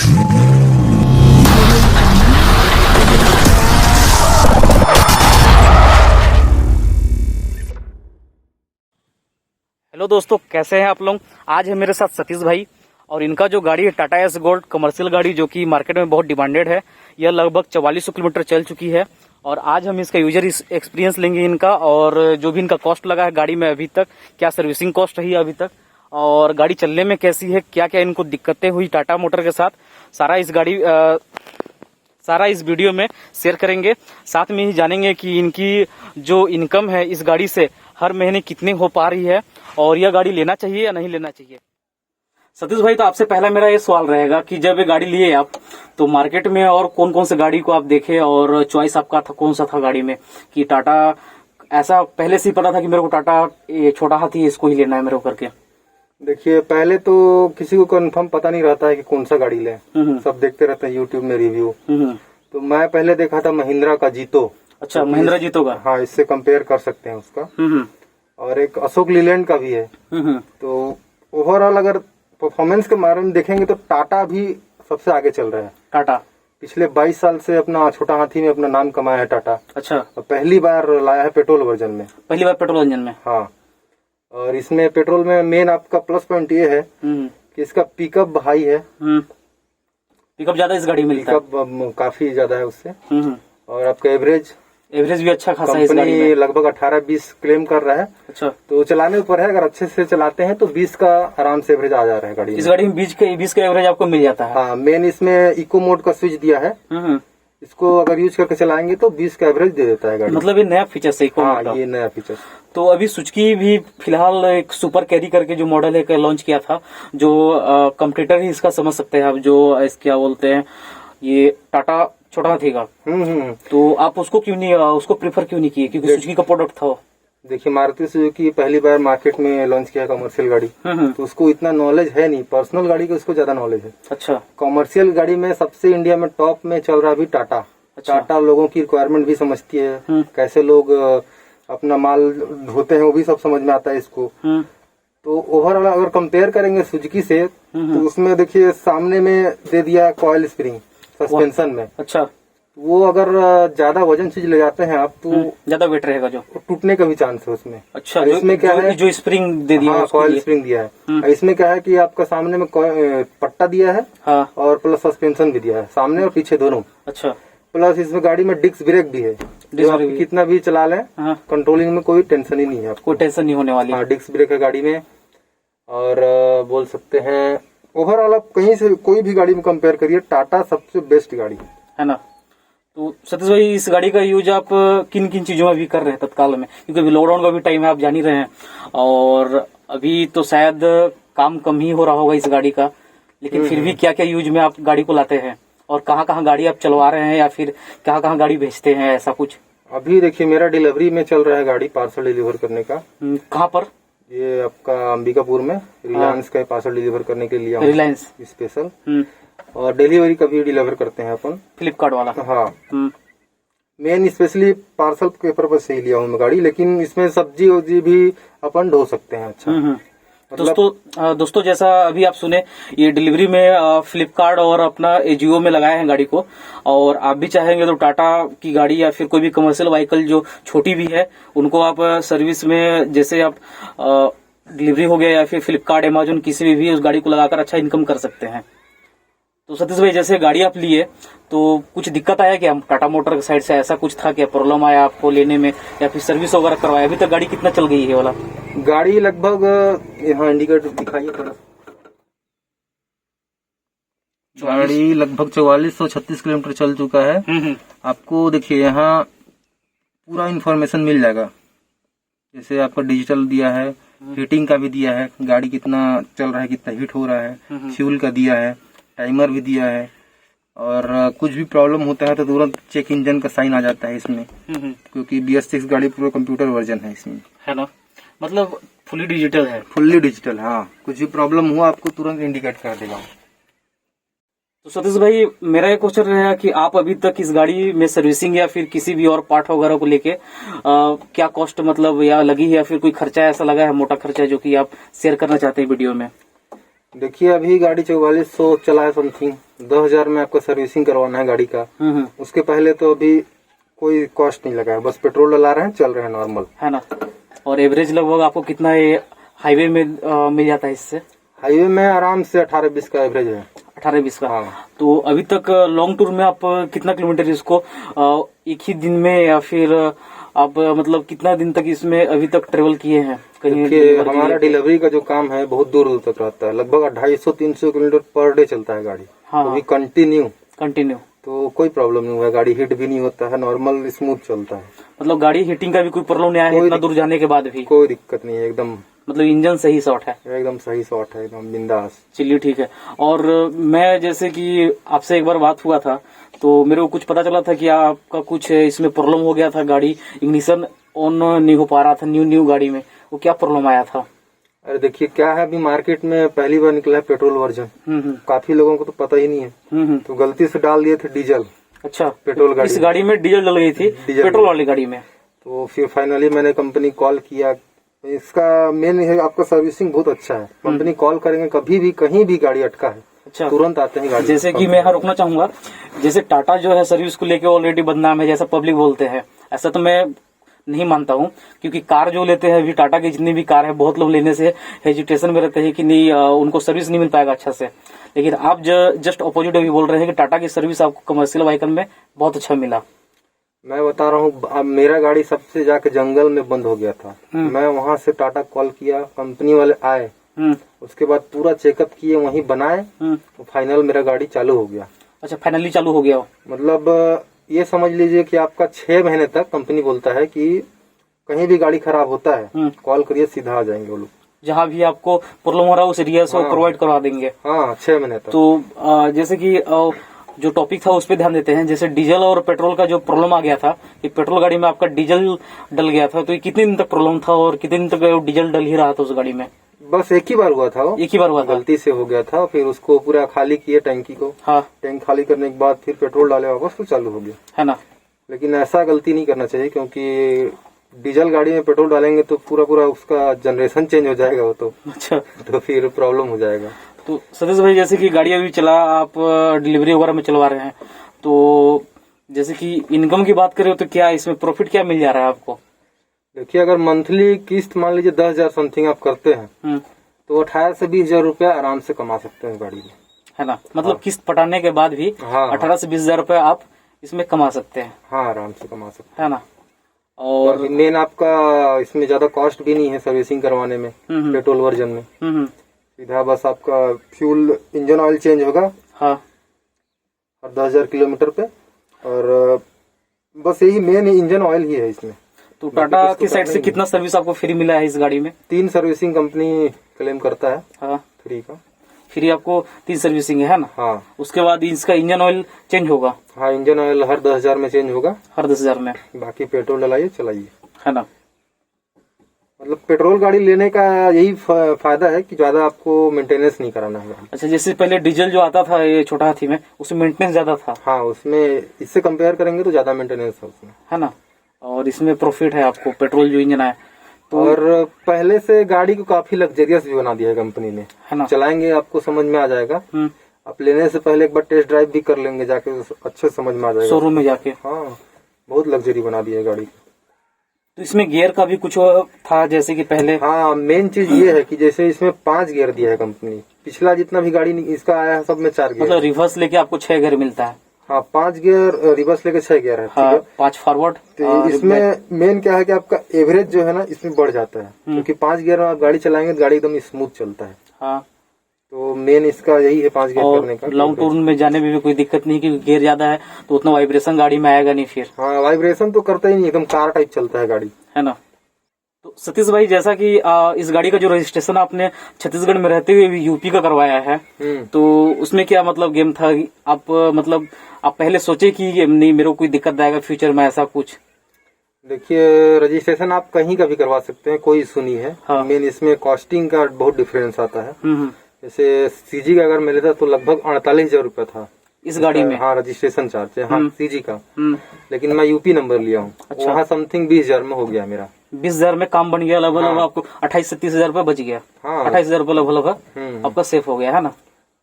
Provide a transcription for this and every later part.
Hello दोस्तों, कैसे हैं आप लोग। आज है मेरे साथ सतीश भाई और इनका जो गाड़ी है टाटा एस गोल्ड कमर्शियल गाड़ी, जो कि मार्केट में बहुत डिमांडेड है। यह लगभग 4400 किलोमीटर चल चुकी है और आज हम इसका यूजर एक्सपीरियंस लेंगे इनका, और जो भी इनका कॉस्ट लगा है गाड़ी में अभी तक, क्या सर्विसिंग कॉस्ट रही है अभी तक, और गाड़ी चलने में कैसी है, क्या क्या इनको दिक्कतें हुई टाटा मोटर के साथ, सारा इस वीडियो में शेयर करेंगे। साथ में ही जानेंगे कि इनकी जो इनकम है इस गाड़ी से हर महीने कितनी हो पा रही है और यह गाड़ी लेना चाहिए या नहीं लेना चाहिए। सतीश भाई, तो आपसे पहला मेरा ये सवाल रहेगा कि जब ये गाड़ी लिए आप, तो मार्केट में और कौन कौन से गाड़ी को आप देखे और चॉइस आपका था कौन सा था गाड़ी में, कि टाटा ऐसा पहले से ही पता था कि मेरे को टाटा ये छोटा हाथी इसको ही लेना है मेरे को करके? देखिए, पहले तो किसी को कंफर्म पता नहीं रहता है कि कौन सा गाड़ी ले। सब देखते रहते हैं यूट्यूब में रिव्यू। तो मैं पहले देखा था महिंद्रा का जीतो। अच्छा, महिंद्रा जीतो का। हाँ, इससे कंपेयर कर सकते हैं उसका। और एक अशोक लीलैंड का भी है। तो ओवरऑल अगर परफॉर्मेंस के बारे में देखेंगे तो टाटा भी सबसे आगे चल रहा है। टाटा पिछले 22 साल से अपना छोटा हाथी में अपना नाम कमाया है टाटा। अच्छा। और पहली बार लाया है पेट्रोल वर्जन में। पहली बार पेट्रोल इंजन में। हाँ। और इसमें पेट्रोल में मेन आपका प्लस पॉइंट ये है कि इसका पिकअप हाई है। पिकअप ज्यादा इस गाड़ी में मिलता है। पिकअप काफी ज्यादा है उससे। और आपका एवरेज भी अच्छा खासा है इस गाड़ी में। लगभग 18-20 क्लेम कर रहा है। अच्छा। तो चलाने ऊपर है, अगर अच्छे से चलाते हैं तो 20 का आराम से एवरेज आ जा रहा है गाड़ी। इस गाड़ी में 20 का एवरेज आपको मिल जाता है। हाँ, मेन इसमें इको मोड का स्विच दिया है। इसको अगर यूज करके चलाएंगे तो 20 का एवरेज दे देता है गाड़ी। मतलब ये नया फीचर है। हाँ, ये नया फीचर। तो अभी सुजुकी भी फिलहाल एक सुपर कैरी करके जो मॉडल है लॉन्च किया था, जो कंपटीटर ही इसका समझ सकते हैं आप, जो क्या बोलते हैं ये टाटा छोटा हाथी का। तो आप उसको क्यों नहीं, उसको प्रेफर क्यों नहीं किए? क्योंकि सुजुकी का प्रोडक्ट था। देखिए, मारुति सुजुकी पहली बार मार्केट में लॉन्च किया कमर्शियल गाड़ी। तो उसको इतना नॉलेज है नहीं, पर्सनल गाड़ी का उसको ज्यादा नॉलेज है। अच्छा। कमर्शियल गाड़ी में सबसे इंडिया में टॉप में चल रहा अभी टाटा। अच्छा। टाटा लोगों की रिक्वायरमेंट भी समझती है, कैसे लोग अपना माल ढोते हैं वो भी सब समझ में आता है इसको। तो ओवरऑल अगर कंपेयर करेंगे सुजुकी से, तो उसमें देखिए सामने में दे दिया कॉइल स्प्रिंग सस्पेंशन में। अच्छा। वो अगर ज्यादा वजन चीज ले जाते हैं आप तो ज्यादा वेट रहेगा, जो टूटने का भी चांस है उसमें। अच्छा। इसमें क्या है, जो स्प्रिंग दे दिया है, कॉइल स्प्रिंग दिया है। इसमें क्या है कि आपका सामने में पट्टा दिया है। हाँ। और प्लस सस्पेंशन भी दिया है, सामने और पीछे दोनों। अच्छा। प्लस इसमें गाड़ी में डिस्क ब्रेक भी है, जो आप कितना भी चला लें कंट्रोलिंग में कोई टेंशन ही नहीं है, कोई टेंशन नहीं होने वाली। हाँ, डिस्क ब्रेक है गाड़ी में। और बोल सकते हैं ओवरऑल आप कहीं से कोई भी गाड़ी में कंपेयर करिए, टाटा सबसे बेस्ट गाड़ी है ना। तो सतीश भाई, इस गाड़ी का यूज आप किन किन चीजों में भी कर रहे हैं तत्काल में? क्योंकि अभी लॉकडाउन का भी टाइम है, आप जान ही रहे हैं, और अभी तो शायद काम कम ही हो रहा होगा इस गाड़ी का, लेकिन फिर भी क्या क्या यूज में आप गाड़ी को लाते हैं और कहाँ कहाँ गाड़ी आप चलवा रहे हैं या फिर कहाँ कहाँ गाड़ी भेजते हैं, ऐसा कुछ? अभी देखिए, मेरा डिलीवरी में चल रहा है गाड़ी, पार्सल डिलीवर करने का। कहाँ पर? ये आपका अंबिकापुर में रिलायंस का पार्सल डिलीवर करने के लिए, रिलायंस स्पेशल। और डिलीवरी का भी डिलीवर करते हैं अपन, फ्लिपकार्ट वाला। हाँ। मेन स्पेशली पार्सल के पर्पज से ही लिया हूँ मैं गाड़ी, लेकिन इसमें सब्जी वब्जी भी अपन ढो सकते हैं। अच्छा। दोस्तों जैसा अभी आप सुने, ये डिलीवरी में फ्लिपकार्ट और अपना एजियो में लगाए हैं गाड़ी को, और आप भी चाहेंगे तो टाटा की गाड़ी या फिर कोई भी कमर्शियल व्हीकल जो छोटी भी है उनको आप सर्विस में, जैसे आप डिलीवरी हो गया या फिर फ्लिपकार्ट अमेजोन किसी भी उस गाड़ी को लगाकर अच्छा इनकम कर सकते हैं। तो सतीश भाई, जैसे गाड़ी आप लिए तो कुछ दिक्कत आया क्या टाटा मोटर की साइड से? ऐसा कुछ था क्या, प्रॉब्लम आया आपको लेने में या फिर सर्विस वगैरह करवाया? अभी तक गाड़ी कितना चल गई है वाला? गाड़ी लगभग यहाँ इंडिकेटर दिखाइए थोड़ा। गाड़ी लगभग 4436 किलोमीटर चल चुका है। आपको देखिए यहाँ पूरा इन्फॉर्मेशन मिल जाएगा, जैसे आपका डिजिटल दिया है, हीटिंग का भी दिया है, गाड़ी कितना चल रहा है, कितना हीट हो रहा है, फ्यूल का दिया है, टाइमर भी दिया है, और कुछ भी प्रॉब्लम होता है तो तुरंत चेक इंजन का साइन आ जाता है इसमें, क्योंकि BS6 गाड़ी पूरा कंप्यूटर वर्जन है इसमें, है ना। मतलब फुल्ली डिजिटल है। फुल्ली डिजिटल, हाँ। कुछ भी प्रॉब्लम हुआ आपको तुरंत इंडिकेट कर देगा। तो सतीश भाई, मेरा एक क्वेश्चन रहेगा कि आप अभी तक इस गाड़ी में सर्विसिंग या फिर किसी भी और पार्ट वगैरह को लेके क्या कॉस्ट मतलब या लगी है, या फिर कोई खर्चा ऐसा लगा है, मोटा खर्चा, जो कि आप शेयर करना चाहते हैं वीडियो में? देखिए, अभी गाड़ी 4400 चला है समथिंग। 10,000 में आपको सर्विसिंग करवाना है गाड़ी का। उसके पहले तो अभी कोई कॉस्ट नहीं लगा है, बस पेट्रोल डला रहे हैं, चल रहे हैं नॉर्मल, है ना। और एवरेज लगभग आपको कितना ये हाईवे में मिल जाता है इससे? हाईवे में आराम से 18-20 का एवरेज है। 18-20 का। हाँ। तो अभी तक लॉन्ग टूर में आप कितना किलोमीटर इसको एक ही दिन में, या फिर आप मतलब कितना दिन तक इसमें अभी तक ट्रेवल किए हैं कहीं? देखिए हमारा डिलीवरी का जो काम है बहुत दूर दूर तक रहता है, लगभग 250-300 किलोमीटर पर डे चलता है गाड़ी। हाँ। तो भी कंटिन्यू तो कोई प्रॉब्लम नहीं हुआ, गाड़ी हिट भी नहीं होता है, नॉर्मल स्मूथ चलता है। मतलब गाड़ी हीटिंग का भी कोई प्रॉब्लम नहीं आया है इतना दूर जाने के बाद भी? कोई दिक्कत नहीं है, एकदम मतलब इंजन सही शॉट है? एकदम सही शॉट है, एकदम बिंदास। चलिए ठीक है। और मैं जैसे कि आपसे एक बार बात हुआ था तो मेरे को कुछ पता चला था कि आपका कुछ इसमें प्रॉब्लम हो गया था, गाड़ी इग्निशन ऑन नहीं हो पा रहा था न्यू गाड़ी में, वो क्या प्रॉब्लम आया था? अरे देखिए क्या है, अभी मार्केट में पहली बार निकला है पेट्रोल वर्जन, काफी लोगों को तो पता ही नहीं है, तो गलती से डाल दिए थे डीजल। अच्छा, पेट्रोल गाड़ी, इस गाड़ी में डीजल डल गई थी पेट्रोल वाली गाड़ी में? तो फिर फाइनली मैंने कंपनी कॉल किया। इसका मेन है आपका सर्विसिंग बहुत अच्छा है, कंपनी कॉल करेंगे कभी भी कहीं भी गाड़ी अटका है, अच्छा, तुरंत आते हैं गाड़ी। जैसे कि मैं यहाँ रोकना चाहूंगा, जैसे टाटा जो है सर्विस को लेके ऑलरेडी बदनाम है जैसा पब्लिक बोलते हैं, ऐसा तो मैं नहीं मानता हूँ, क्योंकि कार जो लेते हैं अभी टाटा की जितनी भी कार है, बहुत लोग लेने से हेजिटेशन में रहते हैं कि नहीं उनको सर्विस नहीं मिल पाएगा अच्छा से, लेकिन आप जस्ट अपोजिट अभी बोल रहे हैं कि टाटा की सर्विस आपको कमर्शियल व्हीकल में बहुत अच्छा मिला। मैं बता रहा हूँ, अब मेरा गाड़ी सबसे जाके जंगल में बंद हो गया था, मैं वहाँ से टाटा कॉल किया, कंपनी वाले आए, उसके बाद पूरा चेकअप किए, वहीं बनाए, तो फाइनल मेरा गाड़ी चालू हो गया। अच्छा, फाइनली चालू हो गया? मतलब ये समझ लीजिए कि आपका 6 महीने तक कंपनी बोलता है कि कहीं भी गाड़ी खराब होता है कॉल करिए, सीधा आ जाएंगे वो लोग, जहाँ भी आपको प्रॉब्लम हो रहा है उस एरिया से प्रोवाइड करवा देंगे। हाँ, 6 महीने तक। तो जैसे कि जो टॉपिक था उस पर ध्यान देते हैं, जैसे डीजल और पेट्रोल का जो प्रॉब्लम आ गया था कि पेट्रोल गाड़ी में आपका डीजल डल गया था, तो ये कितने दिन तक प्रॉब्लम था और कितने दिन तक डीजल डल ही रहा था उस गाड़ी में? बस एक ही बार हुआ था, वो एक ही बार हुआ था, गलती से हो गया था, फिर उसको पूरा खाली किए टैंकी को। हाँ। टैंक खाली करने के बाद फिर पेट्रोल डाले वापस, तो चालू हो गया, है ना। लेकिन ऐसा गलती नहीं करना चाहिए, क्योंकि डीजल गाड़ी में पेट्रोल डालेंगे तो पूरा उसका जनरेशन चेंज हो जाएगा वो तो। अच्छा, तो फिर प्रॉब्लम हो जाएगा। तो सतीश भाई, जैसे कि गाड़ी अभी चला, आप डिलीवरी वगैरह में चलवा रहे हैं, तो जैसे कि इनकम की बात करें तो क्या इसमें प्रॉफिट क्या मिल जा रहा है आपको? देखिए, अगर मंथली किस्त मान लीजिए 10,000 समथिंग आप करते हैं, तो 18 से 20,000 रुपया आराम से कमा सकते हैं गाड़ी में, है ना। मतलब हाँ। किस्त पटाने के बाद भी 18 से 20,000 रुपया आप इसमें कमा सकते हैं। हाँ, आराम से कमा सकते हैं, है ना। और मेन आपका इसमें ज्यादा कॉस्ट भी नहीं है सर्विसिंग करवाने में, पेट्रोल वर्जन में। सीधा बस आपका फ्यूल इंजन ऑयल चेंज होगा, हाँ, हर 10,000 किलोमीटर पे, और बस यही मेन इंजन ऑयल ही है इसमें। तो टाटा की साइड से कितना सर्विस आपको फ्री मिला है इस गाड़ी में? 3 सर्विसिंग कंपनी क्लेम करता है, हाँ, फ्री का। फ्री आपको 3 सर्विसिंग है ना? हाँ। उसके बाद इसका इंजन ऑयल चेंज होगा? हाँ, इंजन ऑयल हर 10,000 में चेंज होगा, हर 10,000 में। बाकी पेट्रोल डलाइए, चलाइए, है ना। मतलब पेट्रोल गाड़ी लेने का यही फायदा है कि ज्यादा आपको मेंटेनेंस नहीं कराना है। अच्छा, जैसे पहले डीजल जो आता था ये छोटा हाथी में, उसमें मेंटेनेंस ज्यादा था? हाँ, उसमें इससे कंपेयर करेंगे तो ज्यादा मेंटेनेंस है उसमें, है ना। और इसमें प्रॉफिट है आपको, पेट्रोल जो इंजन है तो। और पहले से गाड़ी को काफी लग्जरियस भी बना दिया है कंपनी ने, है ना। चलाएंगे आपको समझ में आ जाएगा, आप लेने से पहले एक बार टेस्ट ड्राइव भी कर लेंगे जाके, अच्छे समझ में आ जाएगा शोरूम में जाके। हाँ, बहुत लग्जरी बना दिया है गाड़ी। तो इसमें गियर का भी कुछ था जैसे कि पहले? हाँ, मेन चीज ये है कि जैसे इसमें 5 गियर दिया है कंपनी, पिछला जितना भी गाड़ी इसका आया है सब में 4 गियर। मतलब रिवर्स लेके आपको 6 गियर मिलता है? हाँ, 5 गियर रिवर्स लेके 6 गियर है, हाँ, 5 फॉरवर्ड। तो इसमें मेन क्या है कि आपका एवरेज जो है ना इसमें बढ़ जाता है, क्योंकि 5 गियर में आप गाड़ी चलाएंगे तो गाड़ी एकदम स्मूथ चलता है। हाँ, तो मेन इसका यही है 5 गियर करने का। लॉन्ग टूर में जाने में भी कोई दिक्कत नहीं, क्योंकि गियर ज्यादा है तो उतना वाइब्रेशन गाड़ी में आएगा नहीं फिर। हाँ, वाइब्रेशन तो करता ही नहीं, एकदम कार टाइप चलता है गाड़ी, है ना। तो सतीश भाई, जैसा कि इस गाड़ी का जो रजिस्ट्रेशन आपने छत्तीसगढ़ में रहते हुए यूपी का करवाया है, तो उसमें क्या मतलब गेम था? आप मतलब आप पहले सोचे कि नहीं मेरे को कोई दिक्कत आएगा फ्यूचर में, ऐसा कुछ? देखिए, रजिस्ट्रेशन आप कहीं का भी करवा सकते हैं, कोई इशू नहीं है। हाँ। मेन इसमें कॉस्टिंग का बहुत डिफरेंस आता है। जैसे सीजी का अगर मैं लेता तो लगभग 48,000 रुपया था इस गाड़ी में। हाँ, रजिस्ट्रेशन चार्ज है, हाँ, सीजी का। लेकिन मैं यूपी नंबर लिया हूँ। अच्छा। वहाँ समथिंग 20,000 में हो गया मेरा। 20,000 में काम बन गया लगभग। हाँ। आपको 28 से 30,000 रुपया बच गया। हाँ, 28,000 रुपया लगभग आपका सेफ हो गया, है ना।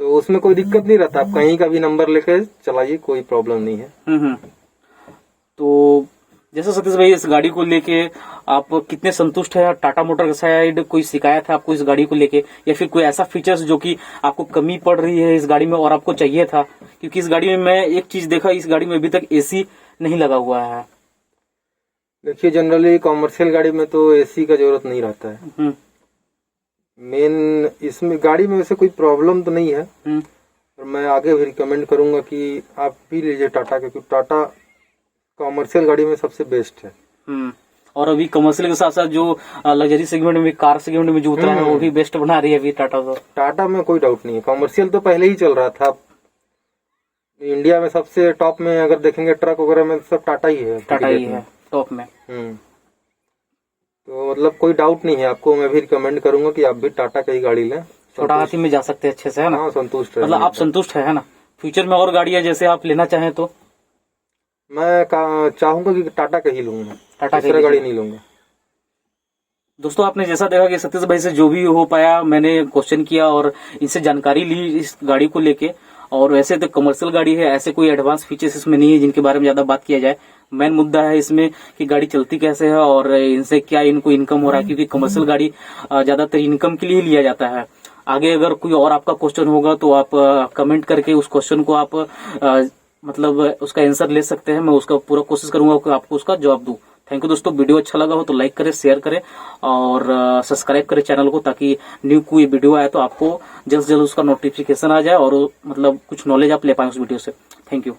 तो उसमें कोई दिक्कत नहीं रहता, आप कहीं का भी नंबर लेके चलाइए, कोई प्रॉब्लम नहीं है। तो जैसे सतीश भाई इस गाड़ी को लेके आप कितने संतुष्ट है? टाटा मोटर का साइड कोई शिकायत है आपको इस गाड़ी को लेके, या फिर कोई ऐसा फीचर्स जो कि आपको कमी पड़ रही है इस गाड़ी में और आपको चाहिए था? क्योंकि इस गाड़ी में मैं एक चीज देखा, इस गाड़ी में अभी तक एसी नहीं लगा हुआ है। देखिए जनरली कॉमर्शियल गाड़ी में तो एसी का जरूरत नहीं रहता है। मेन इसमें गाड़ी में वैसे कोई प्रॉब्लम तो नहीं है, और मैं आगे भी रिकमेंड करूंगा कि आप भी लीजिए टाटा, क्योंकि टाटा कॉमर्शियल गाड़ी में सबसे बेस्ट है। और अभी कमर्शियल के साथ साथ जो लग्जरी सेगमेंट में, कार सेगमेंट में जो उतरा है वो भी बेस्ट बना रही है अभी टाटा। तो टाटा में कोई डाउट नहीं है, कॉमर्शियल तो पहले ही चल रहा था। इंडिया में सबसे टॉप में अगर देखेंगे ट्रक वगैरह में सब टाटा ही है, टॉप में। तो मतलब कोई डाउट नहीं है आपको, मैं भी रिकमेंड करूंगा कि आप भी टाटा की ही गाड़ी लें। छोटा हाथी में जा सकते हैं अच्छे से, है ना? हाँ, संतुष्ट है। मतलब आप संतुष्ट है ना? फ्यूचर में और गाड़ियां जैसे आप लेना चाहें तो मैं चाहूंगा कि टाटा का ही लूंगा, टाटा दूसरा गाड़ी नहीं लूंगा। दोस्तों आपने जैसा देखा कि सतीश भाई से जो भी हो पाया मैंने क्वेश्चन किया और इनसे जानकारी ली इस गाड़ी को लेके। और वैसे तो कमर्शियल गाड़ी है, ऐसे कोई एडवांस फीचर्स इसमें नहीं है जिनके बारे में ज्यादा बात किया जाए। मेन मुद्दा है इसमें कि गाड़ी चलती कैसे है और इनसे क्या इनको इनकम हो रहा है, क्योंकि कमर्शियल गाड़ी ज्यादातर इनकम के लिए लिया जाता है। आगे अगर कोई और आपका क्वेश्चन होगा तो आप कमेंट करके उस क्वेश्चन को आप मतलब उसका आंसर ले सकते हैं। मैं उसका पूरा कोशिश करूंगा कि आपको उसका जवाब दूं। थैंक यू दोस्तों, वीडियो अच्छा लगा हो तो लाइक करें, शेयर करें और सब्सक्राइब करें चैनल को, ताकि न्यू कोई वीडियो आए तो आपको जल्द से जल्द उसका नोटिफिकेशन आ जाए और मतलब कुछ नॉलेज आप ले पाए उस वीडियो से। Thank you.